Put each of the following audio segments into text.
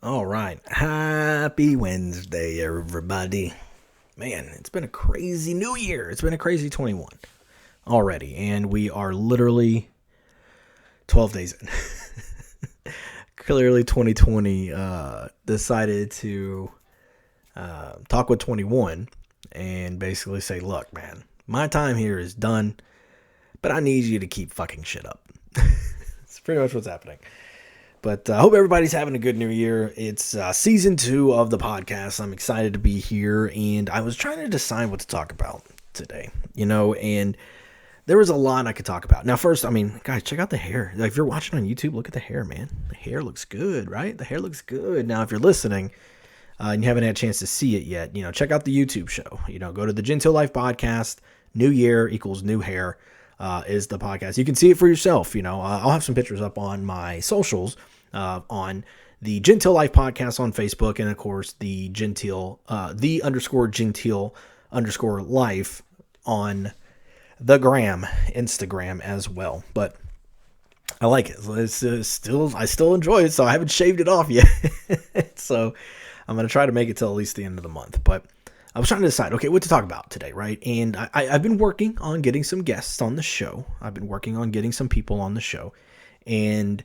All right. Happy Wednesday, everybody. Man, it's been a crazy new year. It's been a crazy 21 already. And we are literally 12 days in. Clearly, 2020 decided to talk with 21 and basically say, look, man, my time here is done, but I need you to keep fucking shit up. It's pretty much what's happening. But I hope everybody's having a good new year. It's season 2 of the podcast. I'm excited to be here, and I was trying to decide what to talk about today, and there was a lot I could talk about. Now, first, guys, check out the hair. Like, if you're watching on YouTube, look at the hair, man. The hair looks good, right? The hair looks good. Now, if you're listening and you haven't had a chance to see it yet, check out the YouTube show. Go to the Gentile Life podcast. New year equals new hair is the podcast. You can see it for yourself. I'll have some pictures up on my socials. On the Gentile Life podcast on Facebook, and of course the Gentile, the_Gentile_ life on the Instagram as well. But I like it. I still enjoy it, so I haven't shaved it off yet. So I'm going to try to make it till at least the end of the month. But I was trying to decide, okay, what to talk about today, right? And I've been working on getting some guests on the show. I've been working on getting some people on the show. And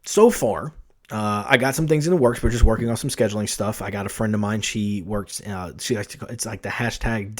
so far, I got some things in the works. We're just working on some scheduling stuff. I got a friend of mine. She works. She likes to. It's like the hashtag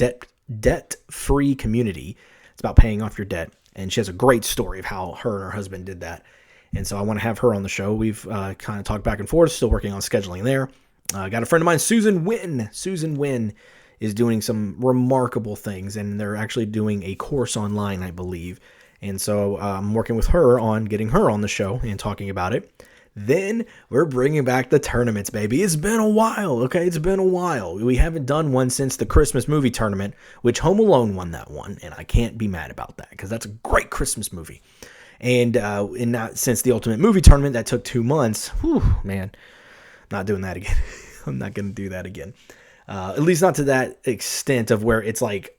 debt-free community. It's about paying off your debt, and she has a great story of how her and her husband did that. And so I want to have her on the show. We've kind of talked back and forth. Still working on scheduling there. Got a friend of mine, Susan Wynn. Susan Wynn is doing some remarkable things, and they're actually doing a course online, I believe. And so I'm working with her on getting her on the show and talking about it. Then we're bringing back the tournaments, baby. It's been a while, okay? It's been a while. We haven't done one since the Christmas movie tournament, which Home Alone won that one, and I can't be mad about that because that's a great Christmas movie. And not since the Ultimate Movie Tournament, that took 2 months. Whew, man, not doing that again. I'm not going to do that again. At least not to that extent of where it's like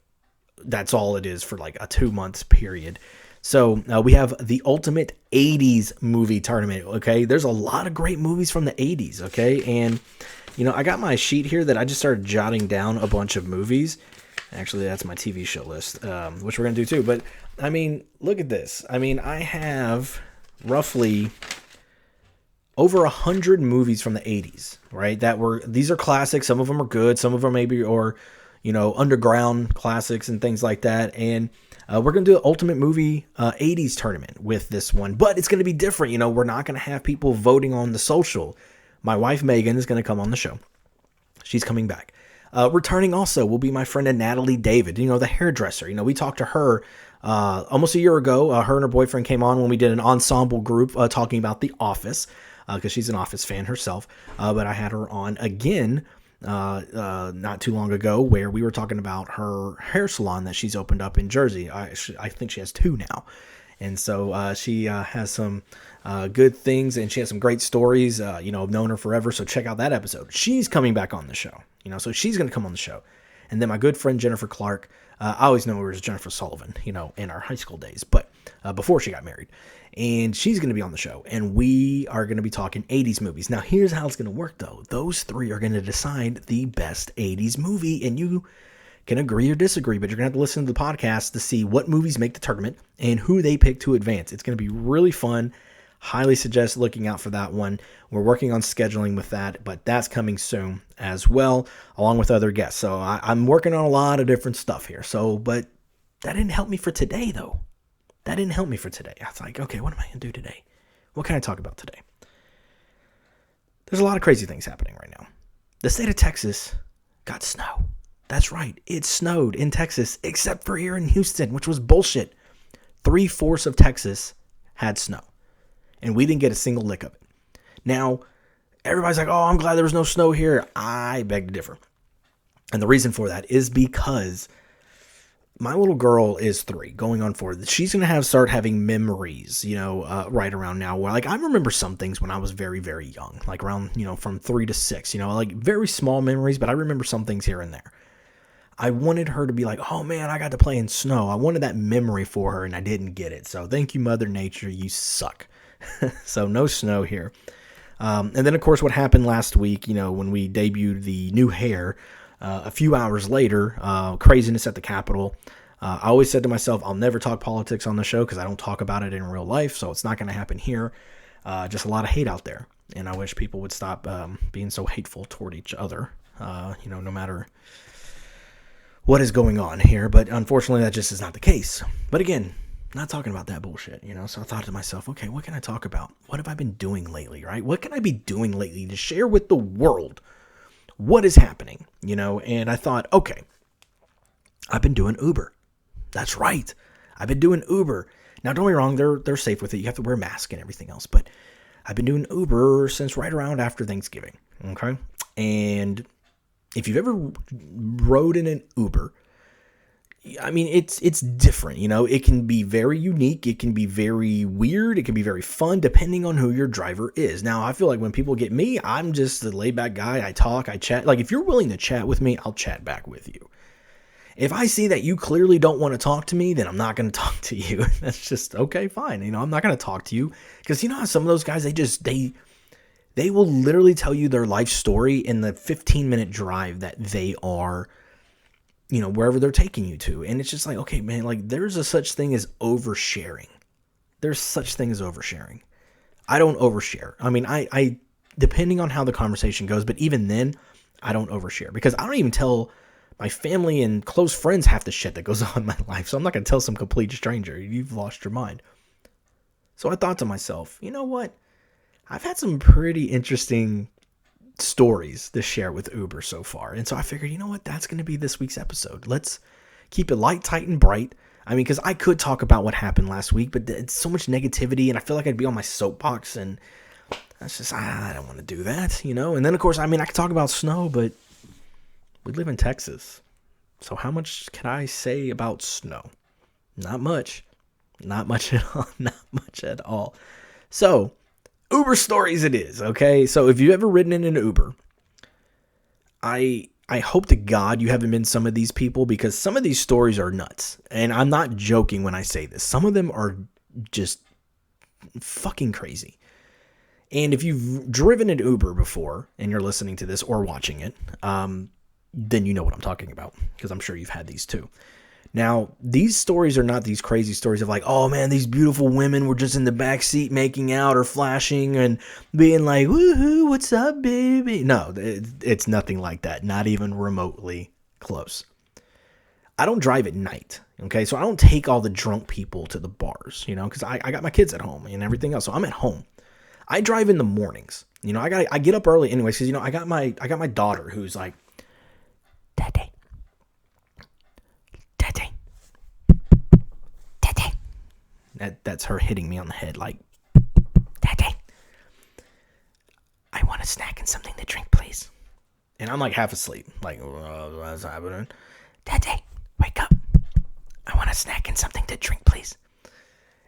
that's all it is for like a 2 months period. So we have the Ultimate 80s Movie Tournament, okay? There's a lot of great movies from the 80s, okay? And, I got my sheet here that I just started jotting down a bunch of movies. Actually, that's my TV show list, which we're going to do too. But, look at this. I have roughly over 100 movies from the 80s, right? These are classics. Some of them are good. Some of them maybe are, underground classics and things like that. And we're going to do an Ultimate Movie 80s tournament with this one, but it's going to be different. We're not going to have people voting on the social. My wife, Megan, is going to come on the show. She's coming back. Returning also will be my friend Natalie David, the hairdresser. We talked to her almost a year ago. Her and her boyfriend came on when we did an ensemble group talking about The Office because she's an Office fan herself. But I had her on again not too long ago where we were talking about her hair salon that she's opened up in Jersey. I think she has 2 now. And so she has some good things, and she has some great stories. I've known her forever, so check out that episode. She's coming back on the show, so she's going to come on the show. And then my good friend Jennifer Clark, I always know her as Jennifer Sullivan, in our high school days, but before she got married. And she's going to be on the show, and we are going to be talking 80s movies. Now, here's how it's going to work, though. Those 3 are going to decide the best 80s movie, and you can agree or disagree, but you're going to have to listen to the podcast to see what movies make the tournament and who they pick to advance. It's going to be really fun. Highly suggest looking out for that one. We're working on scheduling with that, but that's coming soon as well, along with other guests. So I'm working on a lot of different stuff here. But that didn't help me for today, though. That didn't help me for today. I was like, okay, what am I going to do today? What can I talk about today? There's a lot of crazy things happening right now. The state of Texas got snow. That's right. It snowed in Texas, except for here in Houston, which was bullshit. 3/4 of Texas had snow, and we didn't get a single lick of it. Now, everybody's like, oh, I'm glad there was no snow here. I beg to differ. And the reason for that is because my little girl is 3, going on 4. She's going to start having memories, right around now. Where, I remember some things when I was very, very young, like around, from 3 to 6, very small memories, but I remember some things here and there. I wanted her to be like, oh man, I got to play in snow. I wanted that memory for her, and I didn't get it. So thank you, Mother Nature. You suck. So no snow here. And then, of course, what happened last week, when we debuted the new hair, a few hours later, craziness at the Capitol. I always said to myself, I'll never talk politics on the show because I don't talk about it in real life, so it's not going to happen here. Just a lot of hate out there, and I wish people would stop being so hateful toward each other, no matter what is going on here. But unfortunately, that just is not the case. But again, not talking about that bullshit, so I thought to myself, okay, what can I talk about? What have I been doing lately, right? What can I be doing lately to share with the world what is happening, And I thought, okay, I've been doing Uber. That's right. I've been doing Uber. Now, don't get me wrong, they're safe with it. You have to wear a mask and everything else, but I've been doing Uber since right around after Thanksgiving, okay? And if you've ever rode in an Uber, I mean, it's different, It can be very unique. It can be very weird. It can be very fun, depending on who your driver is. Now, I feel like when people get me, I'm just the laid-back guy. I talk, I chat. Like, if you're willing to chat with me, I'll chat back with you. If I see that you clearly don't want to talk to me, then I'm not going to talk to you. That's just, okay, fine. I'm not going to talk to you. Because how some of those guys, they will literally tell you their life story in the 15-minute drive that they are, wherever they're taking you to. And it's just like, okay, man, like there's a such thing as oversharing. There's such thing as oversharing. I don't overshare. I mean, I depending on how the conversation goes, but even then, I don't overshare. Because I don't even tell my family and close friends half the shit that goes on in my life. So I'm not going to tell some complete stranger, you've lost your mind. So I thought to myself, you know what? I've had some pretty interesting stories to share with Uber so far. And so I figured, you know what? That's going to be this week's episode. Let's keep it light, tight, and bright. I mean, because I could talk about what happened last week, but it's so much negativity, and I feel like I'd be on my soapbox, and that's just, I don't want to do that, And then, of course, I mean, I could talk about snow, but we live in Texas, so how much can I say about snow? Not much. Not much at all. Not much at all. So, Uber stories it is, okay? So, if you've ever ridden in an Uber, I hope to God you haven't been some of these people, because some of these stories are nuts. And I'm not joking when I say this. Some of them are just fucking crazy. And if you've driven an Uber before and you're listening to this or watching it, then you know what I'm talking about, because I'm sure you've had these too. Now, these stories are not these crazy stories of like, oh man, these beautiful women were just in the back seat making out or flashing and being like, woohoo, what's up, baby? No, it's nothing like that. Not even remotely close. I don't drive at night, okay? So I don't take all the drunk people to the bars, because I got my kids at home and everything else. So I'm at home. I drive in the mornings. I get up early anyways, because I got my daughter who's like, Daddy. That's her hitting me on the head like, Daddy, I want a snack and something to drink, please. And I'm like half asleep. Like, what's happening? Daddy, wake up. I want a snack and something to drink, please.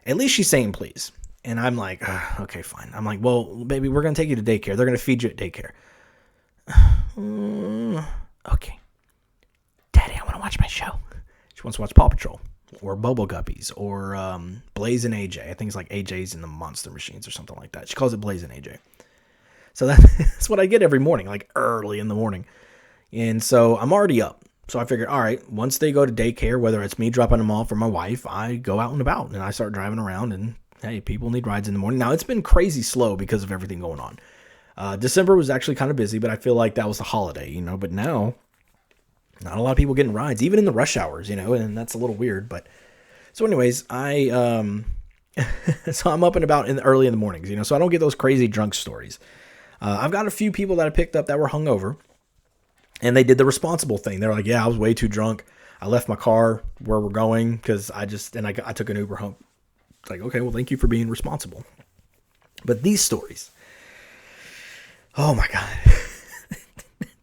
At least she's saying please. And I'm like, okay, fine. I'm like, well, baby, we're going to take you to daycare. They're going to feed you at daycare. Okay. Daddy, I want to watch my show. She wants to watch Paw Patrol or Bobo Guppies or Blaze and AJ. I think it's like AJ's in the Monster Machines or something like that. She calls it Blaze and AJ. So that's what I get every morning, like early in the morning. And so I'm already up. So I figured, all right, once they go to daycare, whether it's me dropping them off or my wife, I go out and about and I start driving around, and hey, people need rides in the morning. Now, it's been crazy slow because of everything going on. December was actually kind of busy, but I feel like that was the holiday, but now not a lot of people getting rides, even in the rush hours, and that's a little weird. But so anyways, so I'm up and about early in the mornings, so I don't get those crazy drunk stories. I've got a few people that I picked up that were hungover, and they did the responsible thing. They're like, yeah, I was way too drunk. I left my car where we're going because I took an Uber home. It's like, okay, well, thank you for being responsible. But these stories, oh my God,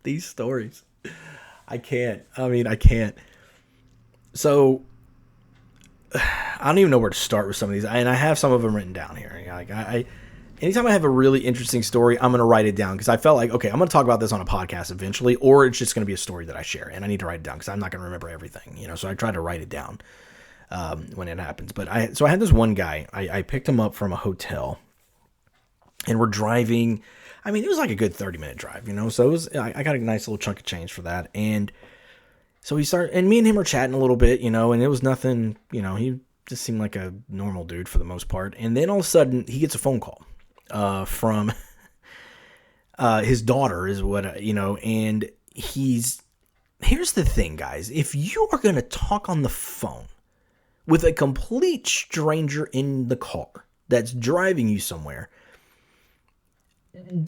these stories, I can't. So I don't even know where to start with some of these, and I have some of them written down here. Anytime I have a really interesting story, I'm going to write it down, because I felt like, okay, I'm going to talk about this on a podcast eventually, or it's just going to be a story that I share, and I need to write it down because I'm not going to remember everything, so I try to write it down when it happens. But I had this one guy, I picked him up from a hotel, And we're driving. I mean, it was like a good 30-minute drive, So I got a nice little chunk of change for that. And so and me and him were chatting a little bit, and it was nothing, he just seemed like a normal dude for the most part. And then all of a sudden he gets a phone call from his daughter is what, and here's the thing, guys. If you are going to talk on the phone with a complete stranger in the car that's driving you somewhere,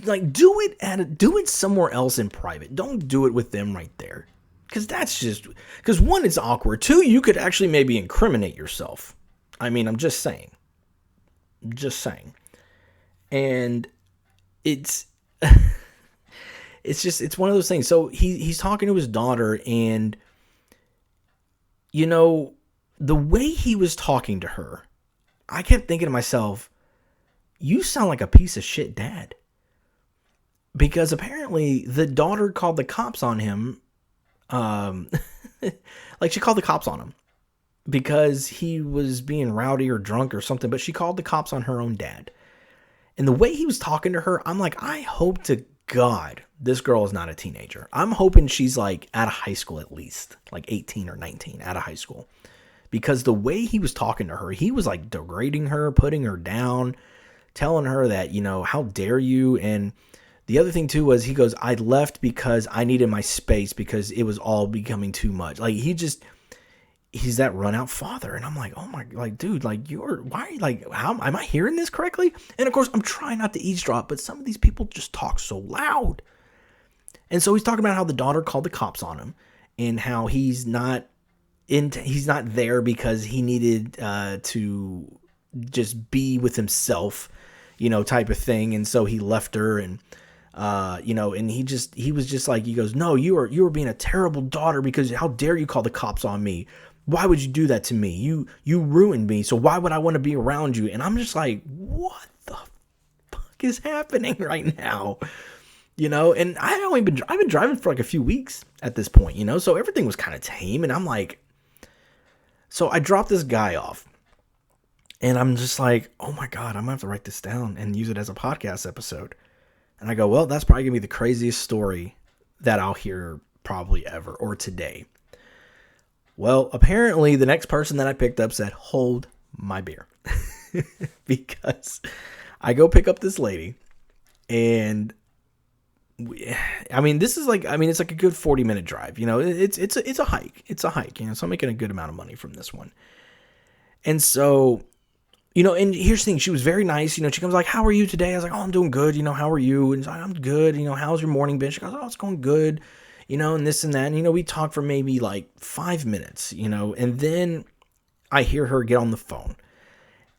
like do it somewhere else in private. Don't do it with them right there. Because one, it's awkward. Two, you could actually maybe incriminate yourself. I mean, I'm just saying. And it's it's one of those things. So he's talking to his daughter, and the way he was talking to her, I kept thinking to myself, you sound like a piece of shit dad. Because apparently the daughter called the cops on him. Like she called the cops on him because he was being rowdy or drunk or something, but she called the cops on her own dad. And the way he was talking to her, I'm like, I hope to God this girl is not a teenager. I'm hoping she's like out of high school, at least like 18 or 19 out of high school, because the way he was talking to her, he was like degrading her, putting her down, telling her that, how dare you. And the other thing too was he goes, I left because I needed my space because it was all becoming too much. Like he's that run out father. And I'm like, oh my, like, dude, like how am I hearing this correctly? And of course I'm trying not to eavesdrop, but some of these people just talk so loud. And so he's talking about how the daughter called the cops on him and how he's not there because he needed to just be with himself, type of thing. And so he left her and, and he was just like, he goes, no, you were being a terrible daughter because how dare you call the cops on me? Why would you do that to me? You ruined me. So why would I want to be around you? And I'm just like, what the fuck is happening right now? And I've been driving for like a few weeks at this point, so everything was kind of tame. And I'm like, so I dropped this guy off and I'm just like, oh my God, I'm gonna have to write this down and use it as a podcast episode. And I go, well, that's probably gonna be the craziest story that I'll hear probably ever or today. Well, apparently the next person that I picked up said, hold my beer. Because I go pick up this lady and it's like a good 40-minute drive, it's a hike. It's a hike, so I'm making a good amount of money from this one. And so, and here's the thing, she was very nice, she comes like, how are you today? I was like, oh, I'm doing good, how are you? And she's like, I'm good, how's your morning been? She goes, oh, it's going good, and this and that. And, we talked for maybe like 5 minutes, and then I hear her get on the phone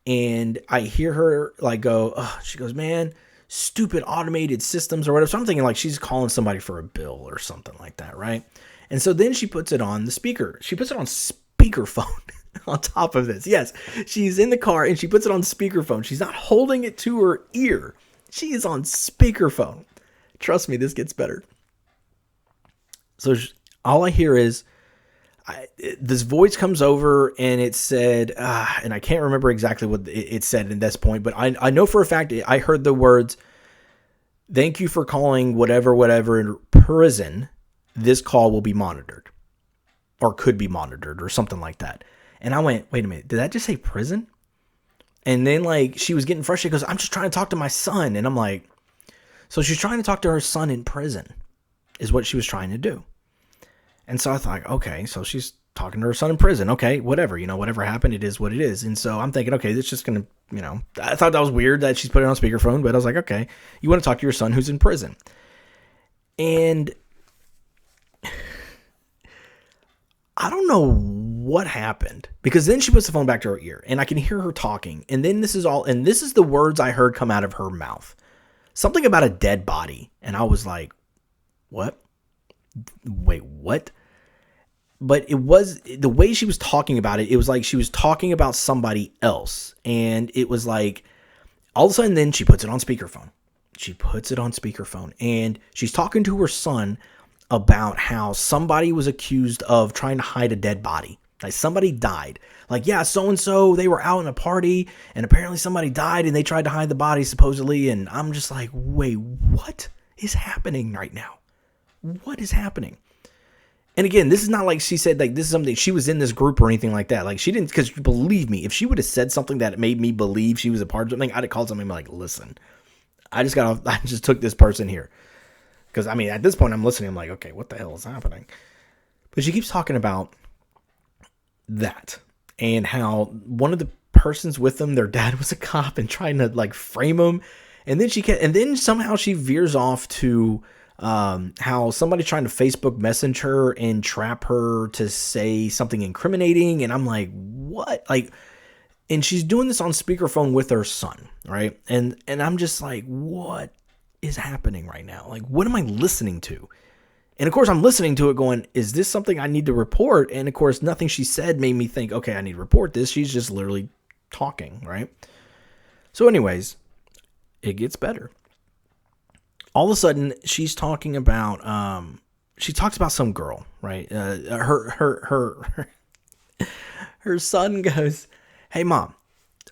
and I hear her like go, oh, she goes, man, stupid automated systems or whatever. So I'm thinking like she's calling somebody for a bill or something like that, right? And so then she puts it on the speaker. She puts it on speakerphone on top of this. Yes, she's in the car and she puts it on speakerphone. She's not holding it to her ear. She is on speakerphone. Trust me, this gets better. So all I hear is this voice comes over and it said, and I can't remember exactly what it said at this point, but I know for a fact I heard the words, thank you for calling whatever in prison. This call will be monitored or could be monitored or something like that. And I went, wait a minute, did that just say prison? And then like she was getting frustrated because I'm just trying to talk to my son. And I'm like, so she's trying to talk to her son in prison is what she was trying to do. And so I thought, okay, so she's talking to her son in prison. Okay, whatever, whatever happened, it is what it is. And so I'm thinking, okay, it's just going to, I thought that was weird that she's put it on speakerphone, but I was like, okay, you want to talk to your son who's in prison. And I don't know what happened because then she puts the phone back to her ear and I can hear her talking. And then this is the words I heard come out of her mouth. Something about a dead body. And I was like, what? Wait, what? But it was the way she was talking about it. It was like she was talking about somebody else. And it was like all of a sudden then she puts it on speakerphone. And she's talking to her son about how somebody was accused of trying to hide a dead body. Like somebody died. Like, yeah, so-and-so, they were out in a party and apparently somebody died and they tried to hide the body supposedly. And I'm just like, wait, what is happening right now? What is happening? And again, this is not like she said, like, this is something, she was in this group or anything like that. Like, she didn't, because believe me, if she would have said something that made me believe she was a part of something, I'd have called something like, listen, I just took this person here. Because, I mean, at this point, I'm listening, I'm like, okay, what the hell is happening? But she keeps talking about that and how one of the persons with them, their dad was a cop and trying to like frame him. And then somehow she veers off to how somebody trying to Facebook message her and trap her to say something incriminating. And I'm like, what? Like, and she's doing this on speakerphone with her son, right? And I'm just like, what is happening right now? Like, what am I listening to? And of course, I'm listening to it going, is this something I need to report? And of course, nothing she said made me think, okay, I need to report this. She's just literally talking, right? So anyways, it gets better. All of a sudden, she's talking about, she talks about some girl, right? Her son goes, hey, Mom,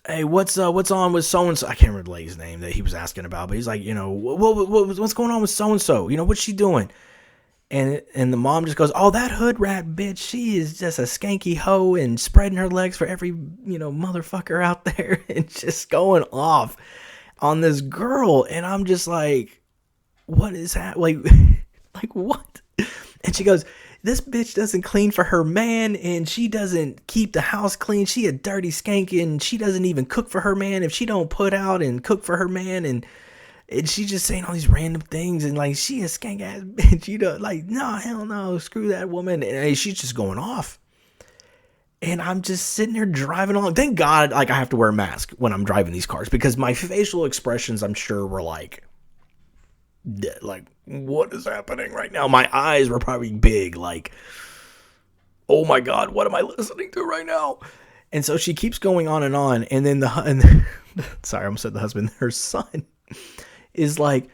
hey, what's on with so-and-so? I can't remember the lady's name that he was asking about, but he's like, you know, what's going on with so-and-so? You know, what's she doing? And the mom just goes, oh, that hood rat bitch, she is just a skanky hoe and spreading her legs for every, you know, motherfucker out there and just going off on this girl. And I'm just like, what is that? Like what? And she goes, this bitch doesn't clean for her man and she doesn't keep the house clean. She a dirty skank and she doesn't even cook for her man if she don't put out and cook for her man. And she's just saying all these random things and like, she a skank ass bitch, you know, like, no, hell no, screw that woman. And she's just going off. And I'm just sitting there driving along. Thank God, like, I have to wear a mask when I'm driving these cars because my facial expressions, I'm sure, were like, what is happening right now? My eyes were probably big, like, oh my God, what am I listening to right now? And so she keeps going on. And then sorry, I almost said the husband, her son is like,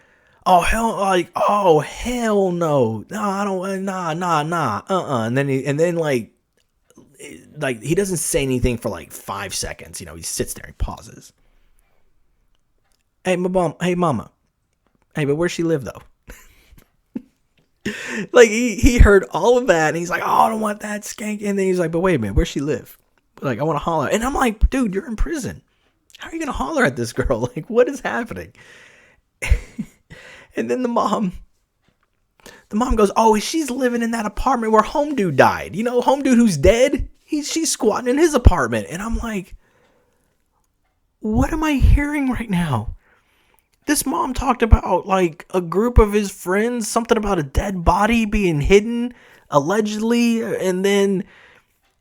oh hell no, I don't, nah, and then like he doesn't say anything for like 5 seconds. You know, he sits there and pauses. Hey, mama, hey, but where she live though? Like he heard all of that and he's like, oh, I don't want that skank. And then he's like, but wait a minute, where she live? Like, I want to holler. And I'm like, dude, you're in prison. How are you gonna holler at this girl? Like, what is happening? And then the mom goes, oh, she's living in that apartment where home dude died. You know, home dude who's dead. She's squatting in his apartment. And I'm like, what am I hearing right now? This mom talked about like a group of his friends, something about a dead body being hidden allegedly. And then,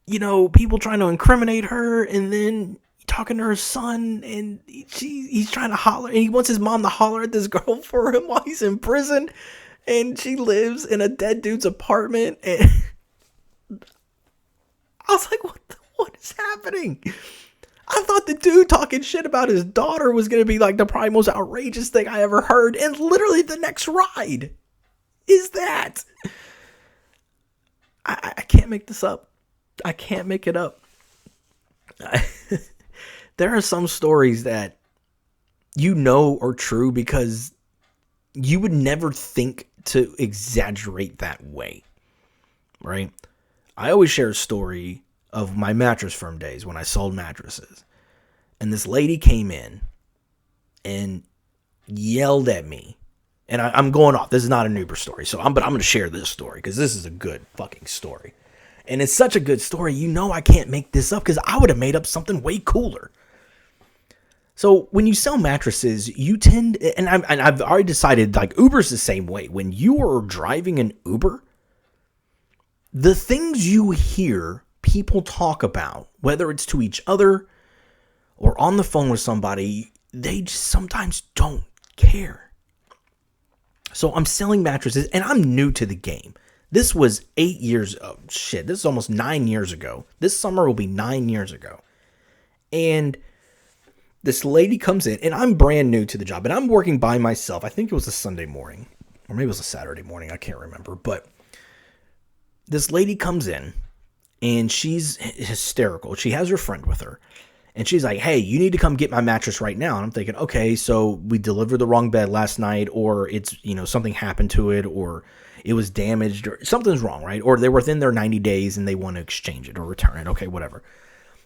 you know, people trying to incriminate her. And then talking to her son, and he's trying to holler, and he wants his mom to holler at this girl for him while he's in prison, and she lives in a dead dude's apartment. And I was like, what is happening? I thought the dude talking shit about his daughter was going to be like the probably most outrageous thing I ever heard, and literally the next ride is that. I can't make this up. I can't make it up. There are some stories that you know are true because you would never think to exaggerate that way, right? I always share a story of my mattress firm days when I sold mattresses. And this lady came in and yelled at me. And I'm going off. This is not an Uber story. But I'm going to share this story because this is a good fucking story. And it's such a good story. You know I can't make this up because I would have made up something way cooler. So when you sell mattresses, you tend, and I've already decided, like, Uber's the same way. When you are driving an Uber, the things you hear people talk about, whether it's to each other or on the phone with somebody, they just sometimes don't care. So I'm selling mattresses, and I'm new to the game. This was 8 years, this is almost 9 years ago. This summer will be 9 years ago. And this lady comes in, and I'm brand new to the job, and I'm working by myself. I think it was a Sunday morning, or maybe it was a Saturday morning. I can't remember. But this lady comes in, and she's hysterical. She has her friend with her. And she's like, hey, you need to come get my mattress right now. And I'm thinking, okay, so we delivered the wrong bed last night, or it's, something happened to it, or it was damaged, or something's wrong, right? Or they're within their 90 days and they want to exchange it or return it. Okay, whatever.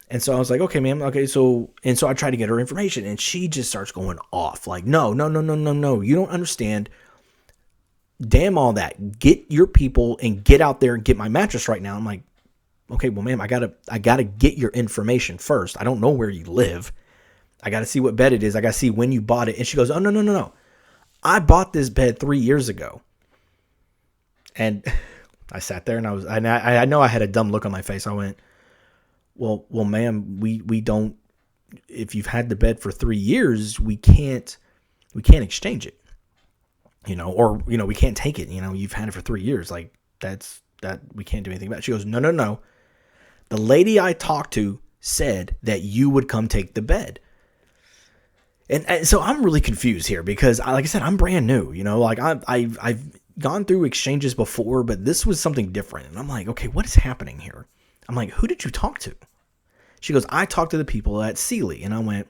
And so I was like, okay, ma'am. Okay, so I tried to get her information, and she just starts going off. Like, no. You don't understand. Damn all that. Get your people and get out there and get my mattress right now. I'm like, okay, well, ma'am, I gotta get your information first. I don't know where you live. I gotta see what bed it is. I gotta see when you bought it. And she goes, oh, no. I bought this bed 3 years ago. And I sat there and I know I had a dumb look on my face. I went, well, ma'am, we don't, if you've had the bed for 3 years, we can't exchange it, or, we can't take it. You've had it for 3 years. Like that we can't do anything about it. She goes, no. The lady I talked to said that you would come take the bed. And so I'm really confused here because, like I said, I'm brand new. Like I've gone through exchanges before, but this was something different. And I'm like, okay, what is happening here? I'm like, who did you talk to? She goes, I talked to the people at Sealy. And I went,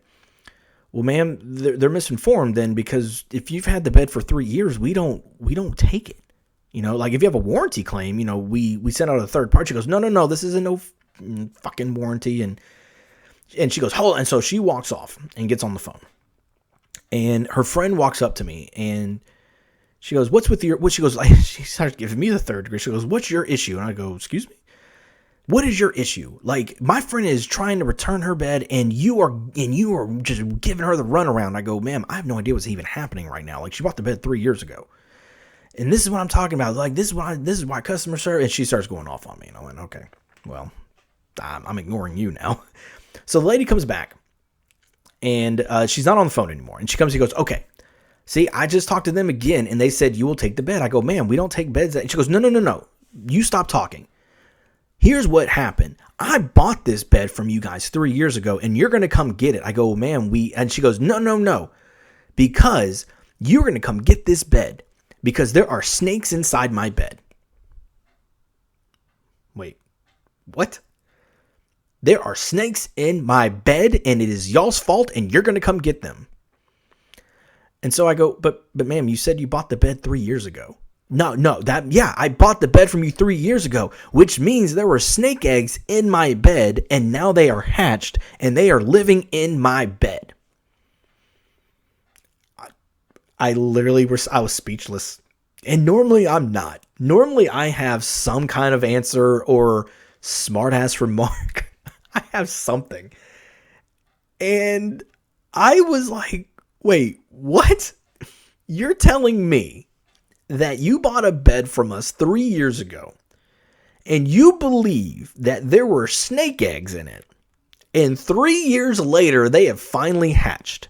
well, ma'am, they're misinformed then, because if you've had the bed for 3 years, we don't take it. Like if you have a warranty claim, we send out a third party. She goes, no, this isn't no fucking warranty. And she goes, hold on. And so she walks off and gets on the phone. And her friend walks up to me and she goes, she goes, she starts giving me the third degree. She goes, what's your issue? And I go, excuse me? What is your issue? Like, my friend is trying to return her bed and you are just giving her the runaround. I go, ma'am, I have no idea what's even happening right now. Like, she bought the bed 3 years ago. And this is what I'm talking about. Like, this is why customer service. And she starts going off on me. And I went, okay, well, I'm ignoring you now. So the lady comes back, and she's not on the phone anymore. And she comes, she goes, okay, see, I just talked to them again, and they said you will take the bed. I go, ma'am, we don't take beds. And she goes, no. You stop talking. Here's what happened. I bought this bed from you guys 3 years ago, and you're going to come get it. I go, ma'am, and she goes, no, because you're going to come get this bed because there are snakes inside my bed. Wait, what? There are snakes in my bed, and it is y'all's fault, and you're going to come get them. And so I go, but ma'am, you said you bought the bed 3 years ago. No, I bought the bed from you 3 years ago, which means there were snake eggs in my bed, and now they are hatched, and they are living in my bed. I was speechless. And normally I'm not. Normally I have some kind of answer or smart-ass remark. I have something. And I was like, wait, what? You're telling me that you bought a bed from us 3 years ago and you believe that there were snake eggs in it, and 3 years later they have finally hatched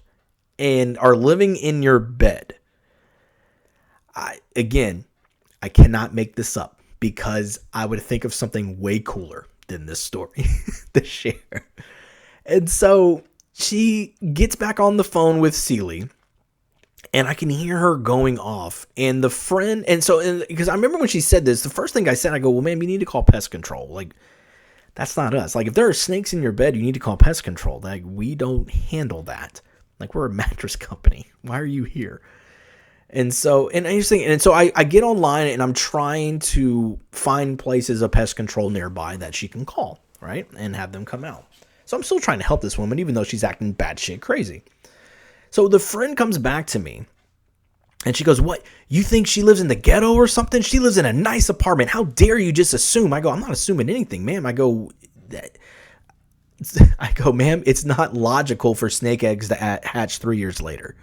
and are living in your bed. I cannot make this up because I would think of something way cooler than this story to share. And so she gets back on the phone with Sealy, and I can hear her going off. And the friend, because I remember when she said this, the first thing I said, I go, well, ma'am, you need to call pest control. Like, that's not us. Like, if there are snakes in your bed, you need to call pest control. Like, we don't handle that. Like, we're a mattress company. Why are you here? And so I get online and I'm trying to find places of pest control nearby that she can call, right? And have them come out. So I'm still trying to help this woman, even though she's acting batshit crazy. So the friend comes back to me and she goes, what? You think she lives in the ghetto or something? She lives in a nice apartment. How dare you just assume? I go, I'm not assuming anything, ma'am. I go, ma'am, it's not logical for snake eggs to hatch 3 years later.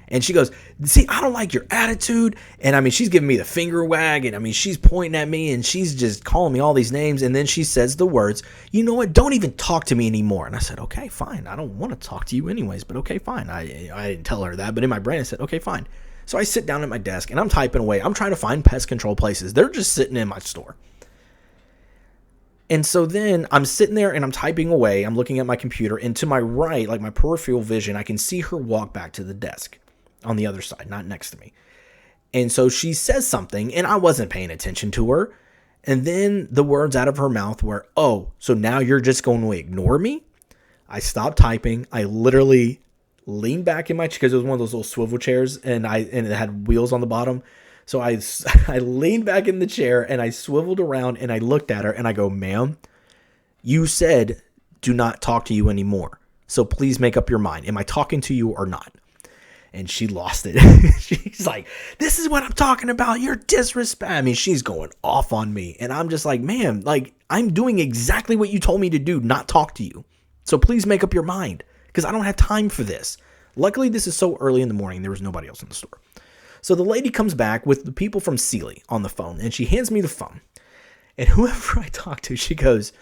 And she goes, see, I don't like your attitude. And I mean, she's giving me the finger wag. And I mean, she's pointing at me and she's just calling me all these names. And then she says the words, you know what? Don't even talk to me anymore. And I said, okay, fine. I don't want to talk to you anyways, but okay, fine. I didn't tell her that, but in my brain I said, okay, fine. So I sit down at my desk and I'm typing away. I'm trying to find pest control places. They're just sitting in my store. And so then I'm sitting there and I'm typing away. I'm looking at my computer, and to my right, like my peripheral vision, I can see her walk back to the desk on the other side, not next to me. And so she says something, and I wasn't paying attention to her. And then the words out of her mouth were, "Oh, so now you're just going to ignore me?" I stopped typing. I literally leaned back in my chair, because it was one of those little swivel chairs, and it had wheels on the bottom. So I I leaned back in the chair and I swiveled around and I looked at her and I go, "Ma'am, you said do not talk to you anymore. So please make up your mind. Am I talking to you or not?" And she lost it. She's like, "This is what I'm talking about. You're disrespect." I mean, she's going off on me. And I'm just like, "Man, like, I'm doing exactly what you told me to do, not talk to you. So please make up your mind, because I don't have time for this." Luckily, this is so early in the morning, there was nobody else in the store. So the lady comes back with the people from Sealy on the phone, and she hands me the phone. And whoever I talk to, she goes,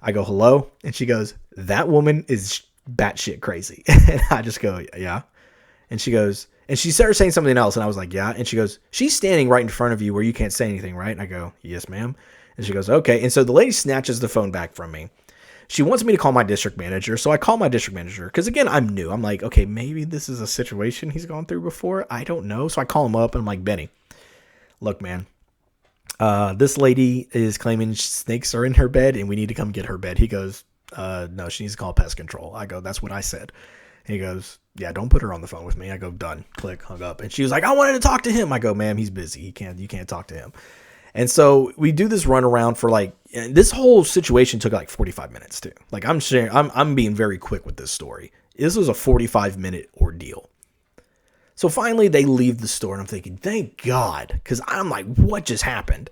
I go, "Hello?" And she goes, "That woman is batshit crazy." And I just go, "Yeah." And she goes, and she started saying something else, and I was like, "Yeah." And she goes, "She's standing right in front of you where you can't say anything, right?" And I go, "Yes, ma'am." And she goes, "Okay." And so the lady snatches the phone back from me. She wants me to call my district manager. So I call my district manager, because again, I'm new. I'm like, okay, maybe this is a situation he's gone through before. I don't know. So I call him up and I'm like, "Benny, look, man, this lady is claiming snakes are in her bed and we need to come get her bed." He goes, "No, she needs to call pest control." I go, "That's what I said." And he goes, "Yeah, don't put her on the phone with me." I go, "Done." Click, hung up. And she was like, "I wanted to talk to him." I go, "Ma'am, he's busy. You can't talk to him." And so we do this run around for like, this whole situation took like 45 minutes too. Like, I'm being very quick with this story. This was a 45-minute ordeal. So finally they leave the store and I'm thinking, thank God. Because I'm like, what just happened?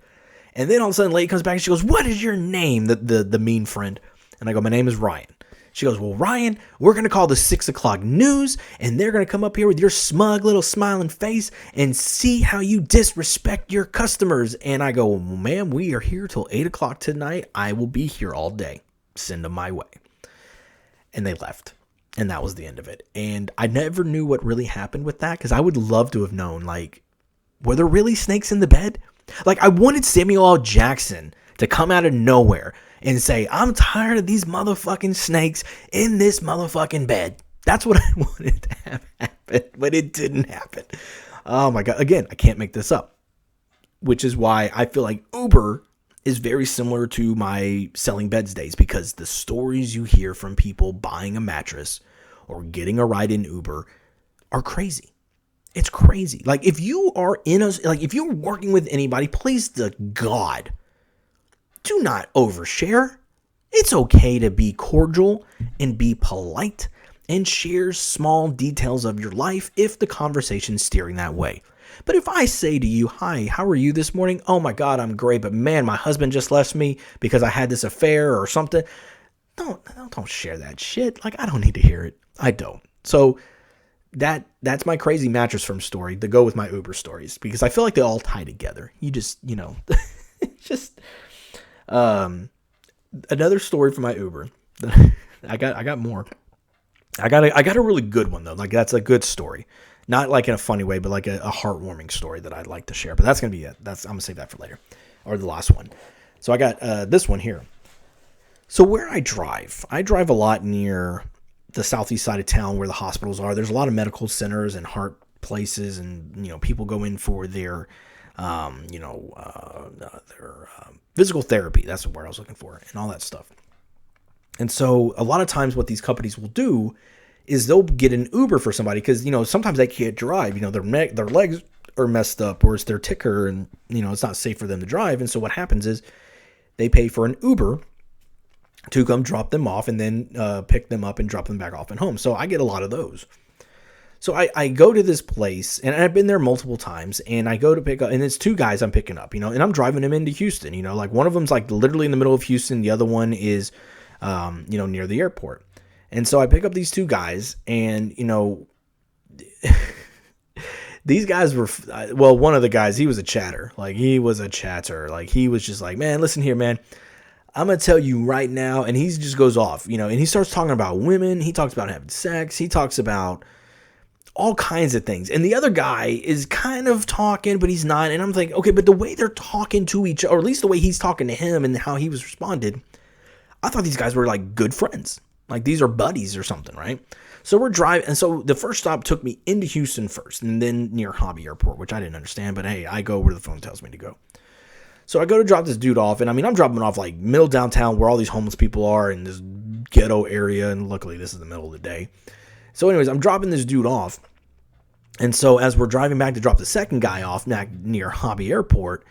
And then all of a sudden the lady comes back and she goes, "What is your name?" The mean friend. And I go, "My name is Ryan." She goes, "Well, Ryan, we're going to call the 6 o'clock news, and they're going to come up here with your smug little smiling face and see how you disrespect your customers." And I go, "Well, ma'am, we are here till 8 o'clock tonight. I will be here all day. Send them my way." And they left. And that was the end of it. And I never knew what really happened with that, because I would love to have known, like, were there really snakes in the bed? Like, I wanted Samuel L. Jackson to come out of nowhere and say, "I'm tired of these motherfucking snakes in this motherfucking bed." That's what I wanted to have happen, but it didn't happen. Oh my God. Again, I can't make this up, which is why I feel like Uber is very similar to my selling beds days, because the stories you hear from people buying a mattress or getting a ride in Uber are crazy. It's crazy. Like, if you are if you're working with anybody, please to God, do not overshare. It's okay to be cordial and be polite and share small details of your life if the conversation's steering that way. But if I say to you, "Hi, how are you this morning?" "Oh my God, I'm great, but man, my husband just left me because I had this affair," or something. Don't share that shit. Like, I don't need to hear it. I don't. So that's my crazy mattress firm story to go with my Uber stories, because I feel like they all tie together. You just, just another story from my Uber. I got more. I got a really good one though. Like, that's a good story, not like in a funny way, but like a heartwarming story that I'd like to share. But that's gonna be it. I'm gonna save that for later, or the last one. So I got this one here. So where I drive a lot near the southeast side of town where the hospitals are. There's a lot of medical centers and heart places, and people go in for their physical therapy. That's the word I was looking for, and all that stuff. And so a lot of times what these companies will do is they'll get an Uber for somebody, because sometimes they can't drive. Their legs are messed up, or it's their ticker, and it's not safe for them to drive. And so what happens is they pay for an Uber to come drop them off and then pick them up and drop them back off at home. So I get a lot of those. So I go to this place, and I've been there multiple times, and I go to pick up, and it's two guys I'm picking up, and I'm driving them into Houston. Like, one of them's like literally in the middle of Houston. The other one is, near the airport. And so I pick up these two guys, and, these guys were, one of the guys, he was a chatter. Like, he was a chatter. Like, he was just like, "Man, listen here, man. I'm going to tell you right now." And he just goes off, and he starts talking about women. He talks about having sex. He talks about all kinds of things. And the other guy is kind of talking, but he's not. And I'm thinking, okay, but the way they're talking to each other, or at least the way he's talking to him and how he was responded, I thought these guys were like good friends. Like, these are buddies or something, right? So we're driving. And so the first stop took me into Houston first, and then near Hobby Airport, which I didn't understand. But hey, I go where the phone tells me to go. So I go to drop this dude off, and I mean, I'm dropping off like middle downtown where all these homeless people are in this ghetto area, and luckily this is the middle of the day. So anyways, I'm dropping this dude off, and so as we're driving back to drop the second guy off near Hobby Airport,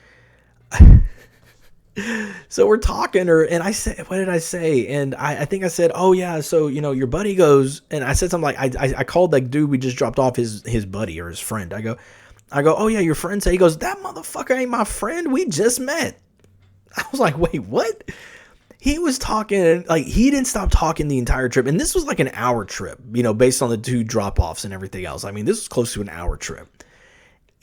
so we're talking, and I said, what did I say? And I think I said, oh yeah, so your buddy goes, and I said something like, I called that dude we just dropped off his buddy or his friend. I go, oh yeah, your friend said. He goes, that motherfucker ain't my friend. We just met. I was like, wait, what? He was talking, like, he didn't stop talking the entire trip. And this was like an hour trip, based on the two drop-offs and everything else. I mean, this was close to an hour trip.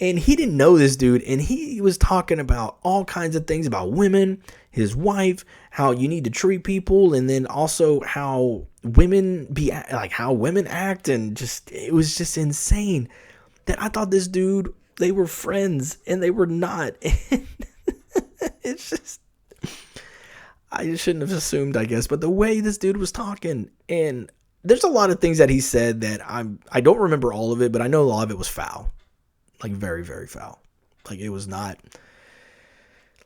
And he didn't know this dude. And he was talking about all kinds of things about women, his wife, how you need to treat people. And then also how women act. And it was just insane that I thought this dude, they were friends, and they were not. It's just, I just shouldn't have assumed, I guess, but the way this dude was talking, and there's a lot of things that he said that I don't remember all of it, but I know a lot of it was foul, like very, very foul. Like, it was not,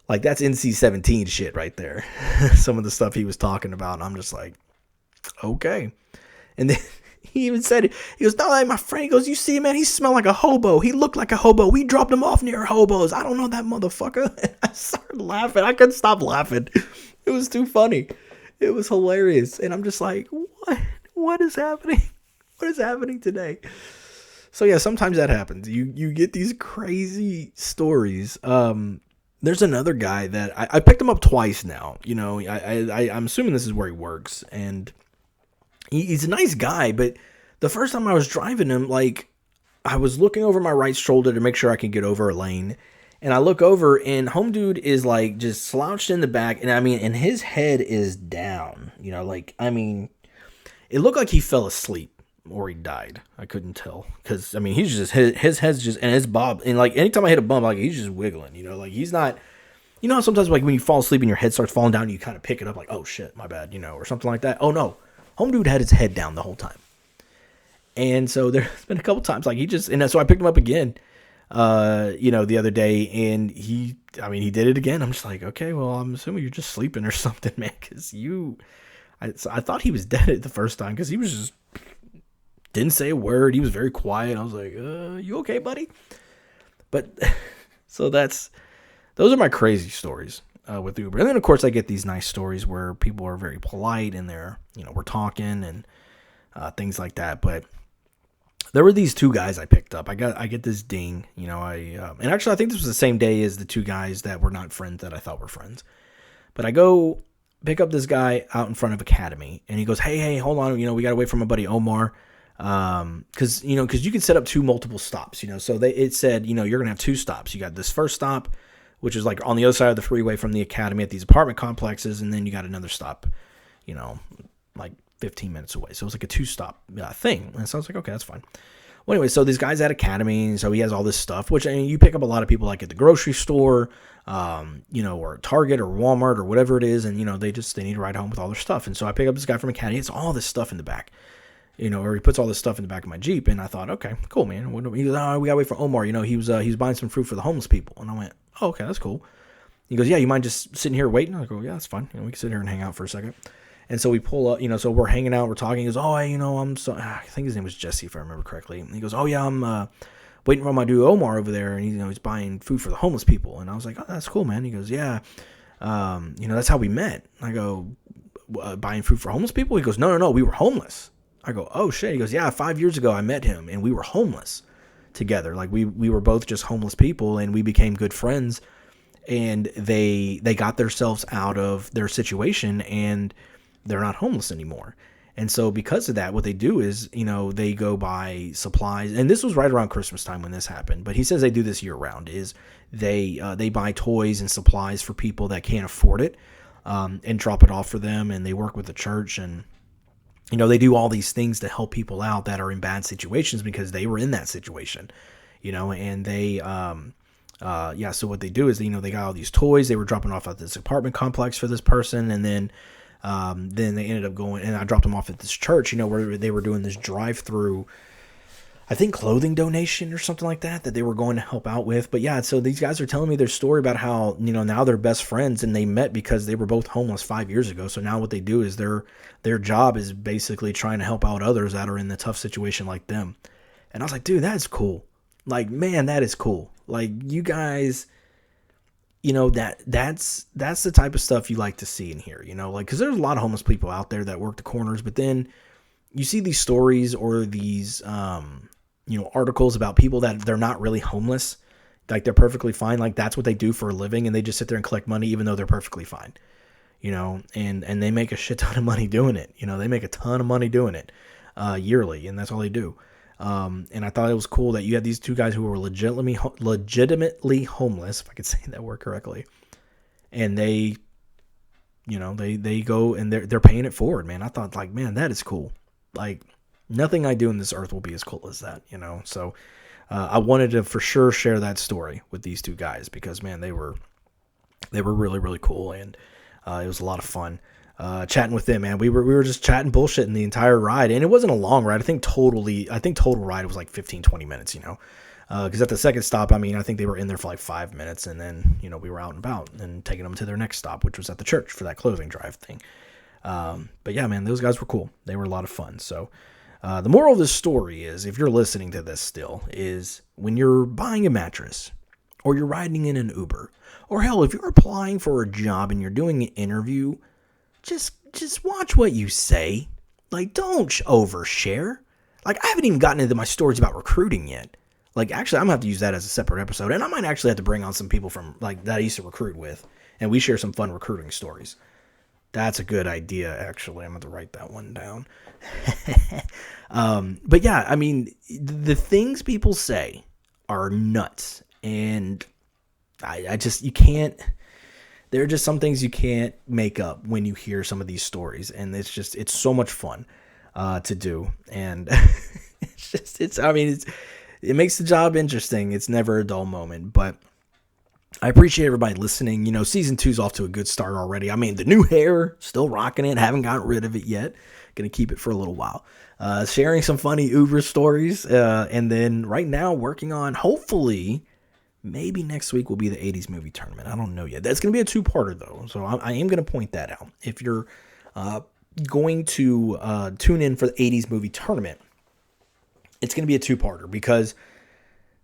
like, that's NC-17 shit right there. Some of the stuff he was talking about, and I'm just like, okay. And then he even said it. He goes, no, that ain't my friend. He goes, you see, man, he smelled like a hobo. He looked like a hobo. We dropped him off near hobos. I don't know that motherfucker. And I started laughing. I couldn't stop laughing. It was too funny. It was hilarious. And I'm just like, what? What is happening? What is happening today? So yeah, sometimes that happens. You get these crazy stories. There's another guy that I picked him up twice now. I'm assuming this is where he works, and he's a nice guy, but the first time I was driving him, like, I was looking over my right shoulder to make sure I can get over a lane, and I look over, and home dude is, like, just slouched in the back, and I mean, and his head is down, it looked like he fell asleep, or he died. I couldn't tell, because, I mean, he's just, his head's just, and his bob, and, like, anytime I hit a bump, like, he's just wiggling, like, he's not, sometimes, like, when you fall asleep and your head starts falling down, you kind of pick it up, like, oh, shit, my bad, or something like that. Oh, no. Home dude had his head down the whole time. And so there's been a couple times, like, so I picked him up again, the other day, and he did it again. I'm just like, okay, well, I'm assuming you're just sleeping or something, man, because I thought he was dead the first time, because he was just, didn't say a word. He was very quiet. I was like, you okay, buddy? But, so those are my crazy stories. With Uber. And then, of course, I get these nice stories where people are very polite and they're, we're talking and things like that. But there were these two guys I picked up. I get this ding, and actually I think this was the same day as the two guys that were not friends that I thought were friends. But I go pick up this guy out in front of Academy, and he goes, hey, hold on, we got to wait for my buddy Omar. Because you can set up multiple stops, so it said, you're going to have two stops. You got this first stop, which is like on the other side of the freeway from the Academy at these apartment complexes. And then you got another stop, like 15 minutes away. So it's like a 2-stop thing. And so I was like, okay, that's fine. Well, anyway, so these guys at Academy, and so he has all this stuff, which, I mean, you pick up a lot of people like at the grocery store, or Target or Walmart or whatever it is. And, they need to ride home with all their stuff. And so I pick up this guy from Academy. It's all this stuff in the back. Or he puts all this stuff in the back of my Jeep, and I thought, okay, cool, man. He goes, oh, we gotta wait for Omar. He was buying some fruit for the homeless people, and I went, oh, okay, that's cool. He goes, yeah, you mind just sitting here waiting? I go, yeah, that's fine. We can sit here and hang out for a second. And so we pull up, so we're hanging out, we're talking. He goes, oh, I think his name was Jesse, if I remember correctly. And he goes, oh yeah, I'm waiting for my dude Omar over there, and he's buying food for the homeless people. And I was like, oh, that's cool, man. He goes, yeah, that's how we met. I go, buying food for homeless people? He goes, no, we were homeless. I go, oh shit. He goes, yeah, 5 years ago I met him and we were homeless together. Like we were both just homeless people, and we became good friends, and they got themselves out of their situation and they're not homeless anymore. And so because of that, what they do is, they go buy supplies, and this was right around Christmas time when this happened, but he says they do this year round, is they buy toys and supplies for people that can't afford it, and drop it off for them. And they work with the church, and they do all these things to help people out that are in bad situations because they were in that situation, and they, so what they do is, they got all these toys. They were dropping off at this apartment complex for this person. And then they ended up going, and I dropped them off at this church, where they were doing this drive-through I think clothing donation or something like that they were going to help out with. But yeah, so these guys are telling me their story about how, now they're best friends and they met because they were both homeless 5 years ago. So now what they do is their job is basically trying to help out others that are in a tough situation like them. And I was like, dude, that's cool. Like, man, that is cool. Like, you guys, that's the type of stuff you like to see and hear, like, because there's a lot of homeless people out there that work the corners, but then you see these stories or these, articles about people that they're not really homeless. Like, they're perfectly fine. Like, that's what they do for a living, and they just sit there and collect money even though they're perfectly fine, and they make a shit ton of money doing it. They make a ton of money doing it yearly, and that's all they do. And I thought it was cool that you had these two guys who were legitimately homeless, if I could say that word correctly, and they go and they're paying it forward, man. I thought, like, man, that is cool. Like, nothing I do in this earth will be as cool as that, So I wanted to for sure share that story with these two guys because, man, they were really, really cool, and it was a lot of fun. Chatting with them, man. We were just chatting bullshit in the entire ride, and it wasn't a long ride. I think total ride was like 15-20 minutes, because at the second stop, I think they were in there for like 5 minutes, and then, we were out and about and taking them to their next stop, which was at the church for that clothing drive thing. But yeah, man, those guys were cool. They were a lot of fun. So, the moral of this story is, if you're listening to this still, is when you're buying a mattress or you're riding in an Uber, or hell, if you're applying for a job and you're doing an interview, just watch what you say. Like, don't overshare. Like, I haven't even gotten into my stories about recruiting yet. Like, actually, I'm going to have to use that as a separate episode. And I might actually have to bring on some people from, like, that I used to recruit with. And we share some fun recruiting stories. That's a good idea, actually. I'm going to write that one down. But yeah, the things people say are nuts. And you can't... There are just some things you can't make up when you hear some of these stories, and it's so much fun to do, and it makes the job interesting. It's never a dull moment, but I appreciate everybody listening. Season 2's off to a good start already. The new hair, still rocking it, haven't gotten rid of it yet. Gonna keep it for a little while. Sharing some funny Uber stories, and then right now working on, hopefully, maybe next week will be the 80s movie tournament. I don't know yet. That's going to be a two-parter, though. So I am going to point that out. If you're going to tune in for the 80s movie tournament, it's going to be a two-parter because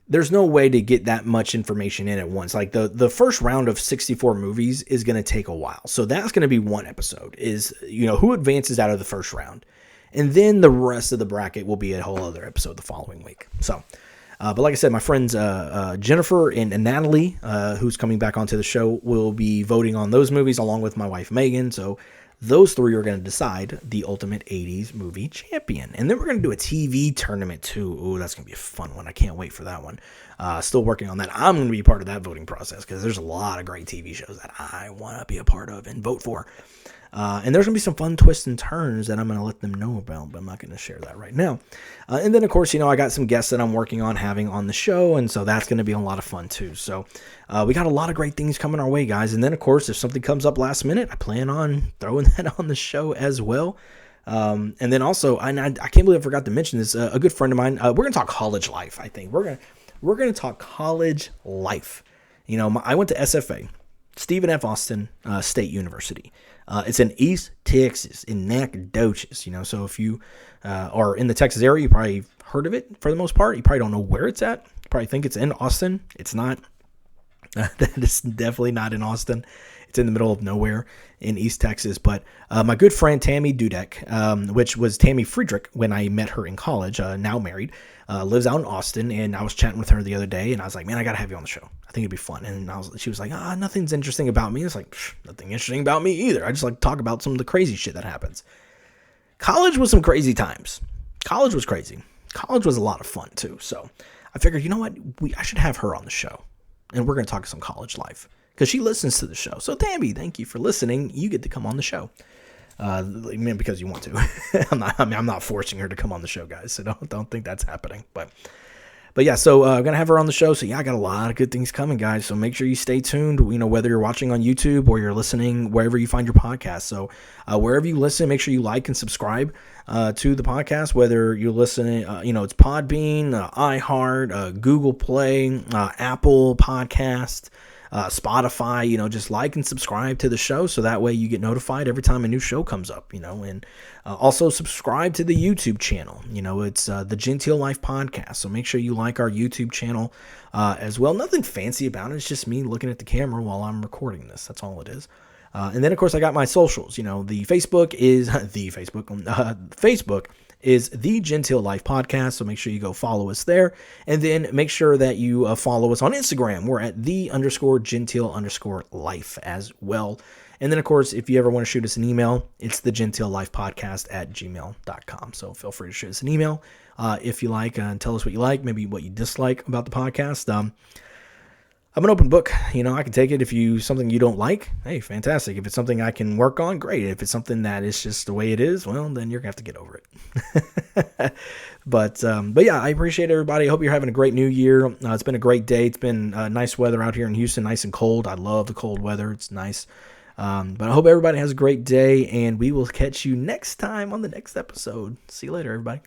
there's no way to get that much information in at once. Like, the first round of 64 movies is going to take a while. So that's going to be one episode, is, who advances out of the first round. And then the rest of the bracket will be a whole other episode the following week. So... but like I said, my friends Jennifer and Natalie, who's coming back onto the show, will be voting on those movies along with my wife Megan. So those three are going to decide the ultimate 80s movie champion. And then we're going to do a TV tournament too. Ooh, that's going to be a fun one. I can't wait for that one. Still working on that. I'm going to be part of that voting process because there's a lot of great TV shows that I want to be a part of and vote for. And there's going to be some fun twists and turns that I'm going to let them know about, but I'm not going to share that right now. And then, of course, I got some guests that I'm working on having on the show, and so that's going to be a lot of fun, too. So we got a lot of great things coming our way, guys. And then, of course, if something comes up last minute, I plan on throwing that on the show as well. And then also, I can't believe I forgot to mention this, a good friend of mine, we're going to talk college life, I think. We're going to talk college life. I went to SFA, Stephen F. Austin State University. It's in East Texas, in Nacogdoches, So if you are in the Texas area, you probably heard of it for the most part. You probably don't know where it's at. You probably think it's in Austin. It's not. That is definitely not in Austin. It's in the middle of nowhere in East Texas. But my good friend Tammy Dudek, which was Tammy Friedrich when I met her in college, now married, lives out in Austin. And I was chatting with her the other day, and I was like, man, I got to have you on the show. I think it'd be fun. And she was like, nothing's interesting about me. It's like, nothing interesting about me either. I just like to talk about some of the crazy shit that happens. College was some crazy times. College was crazy. College was a lot of fun, too. So I figured, you know what? I should have her on the show. And we're going to talk some college life. Because she listens to the show. So, Tammy, thank you for listening. You get to come on the show. Because you want to. I'm not forcing her to come on the show, guys. So don't think that's happening. But But yeah, so I'm going to have her on the show. So yeah, I got a lot of good things coming, guys. So make sure you stay tuned, whether you're watching on YouTube or you're listening wherever you find your podcast. So wherever you listen, make sure you like and subscribe to the podcast, whether you're listening, it's Podbean, iHeart, Google Play, Apple Podcast, Spotify, just like and subscribe to the show so that way you get notified every time a new show comes up, and also subscribe to the YouTube channel. It's the Gentile Life Podcast. So make sure you like our YouTube channel as well. Nothing fancy about it. It's just me looking at the camera while I'm recording this. That's all it is. And then, of course, I got my socials. The Facebook is Facebook is the Gentile Life Podcast. So make sure you go follow us there. And then make sure that you follow us on Instagram. We're at _Gentile_life as well. And then, of course, if you ever want to shoot us an email, it's the Gentile Life Podcast at gmail.com. So feel free to shoot us an email if you like and tell us what you like, maybe what you dislike about the podcast. I'm an open book. I can take it. If something you don't like, hey, fantastic. If it's something I can work on, great. If it's something that is just the way it is, well, then you're going to have to get over it. But yeah, I appreciate everybody. I hope you're having a great new year. It's been a great day. It's been nice weather out here in Houston, nice and cold. I love the cold weather. It's nice. But I hope everybody has a great day, and we will catch you next time on the next episode. See you later, everybody.